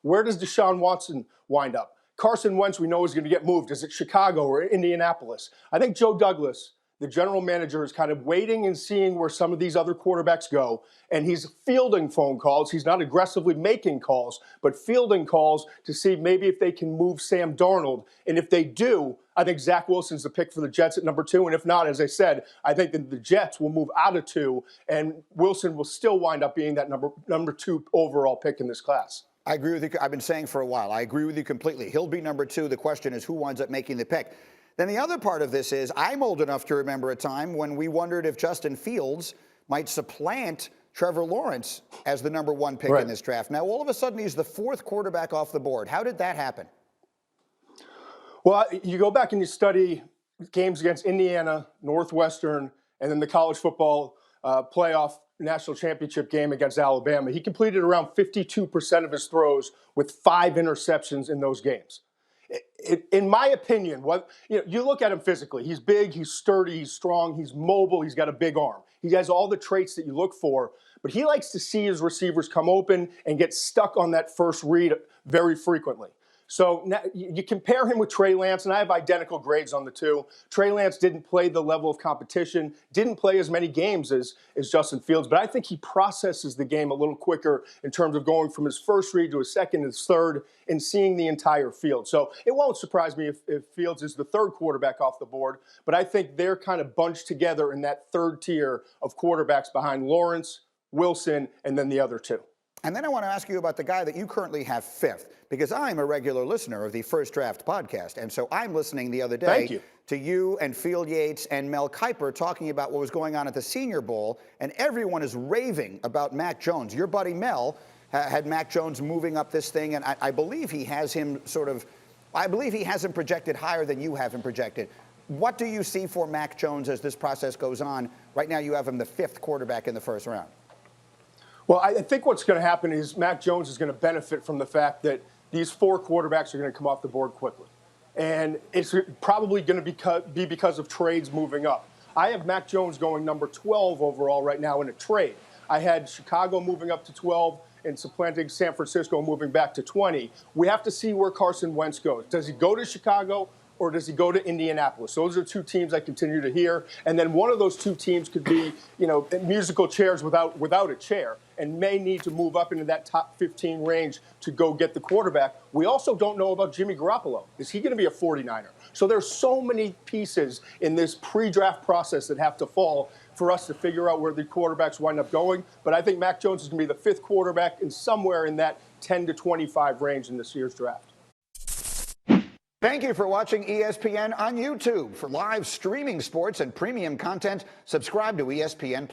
Where does Deshaun Watson wind up? Carson Wentz, we know, is going to get moved. Is it Chicago or Indianapolis? I think Joe Douglas, the general manager, is kind of waiting and seeing where some of these other quarterbacks go, and he's fielding phone calls. He's not aggressively making calls, but fielding calls to see maybe if they can move Sam Darnold. And if they do, I think Zach Wilson's the pick for the Jets at number 2. And if not, as I said, I think that the Jets will move out of 2, and Wilson will still wind up being that number 2 overall pick in this class. I agree with you. I've been saying for a while, I agree with you completely. He'll be number 2. The question is who winds up making the pick. Then the other part of this is I'm old enough to remember a time when we wondered if Justin Fields might supplant Trevor Lawrence as the number 1 pick in this draft. Now, all of a sudden, he's the 4th quarterback off the board. How did that happen? Well, you go back and you study games against Indiana, Northwestern, and then the college football playoff national championship game against Alabama. He completed around 52% of his throws with 5 interceptions in those games. In my opinion, you look at him physically. He's big, he's sturdy, he's strong, he's mobile, he's got a big arm. He has all the traits that you look for, but he likes to see his receivers come open and get stuck on that first read very frequently. So now you compare him with Trey Lance, and I have identical grades on the 2. Trey Lance didn't play the level of competition, didn't play as many games as Justin Fields, but I think he processes the game a little quicker in terms of going from his first read to his second and his third and seeing the entire field. So it won't surprise me if Fields is the 3rd quarterback off the board, but I think they're kind of bunched together in that 3rd tier of quarterbacks behind Lawrence, Wilson, and then the other 2. And then I want to ask you about the guy that you currently have 5th, because I'm a regular listener of the First Draft podcast. And so I'm listening the other day to you and Field Yates and Mel Kiper talking about what was going on at the Senior Bowl, and everyone is raving about Mac Jones. Your buddy Mel had Mac Jones moving up this thing, and I believe he has him projected higher than you have him projected. What do you see for Mac Jones as this process goes on? Right now you have him the 5th quarterback in the first round. Well, I think what's going to happen is Mac Jones is going to benefit from the fact that these 4 quarterbacks are going to come off the board quickly. And it's probably going to be because of trades moving up. I have Mac Jones going number 12 overall right now in a trade. I had Chicago moving up to 12 and supplanting San Francisco moving back to 20. We have to see where Carson Wentz goes. Does he go to Chicago or does he go to Indianapolis? Those are 2 teams I continue to hear. And then one of those 2 teams could be, musical chairs without a chair and may need to move up into that top 15 range to go get the quarterback. We also don't know about Jimmy Garoppolo. Is he going to be a 49er? So there's so many pieces in this pre-draft process that have to fall for us to figure out where the quarterbacks wind up going. But I think Mac Jones is going to be the 5th quarterback and somewhere in that 10 to 25 range in this year's draft. Thank you for watching ESPN on YouTube. For live streaming sports and premium content, subscribe to ESPN+.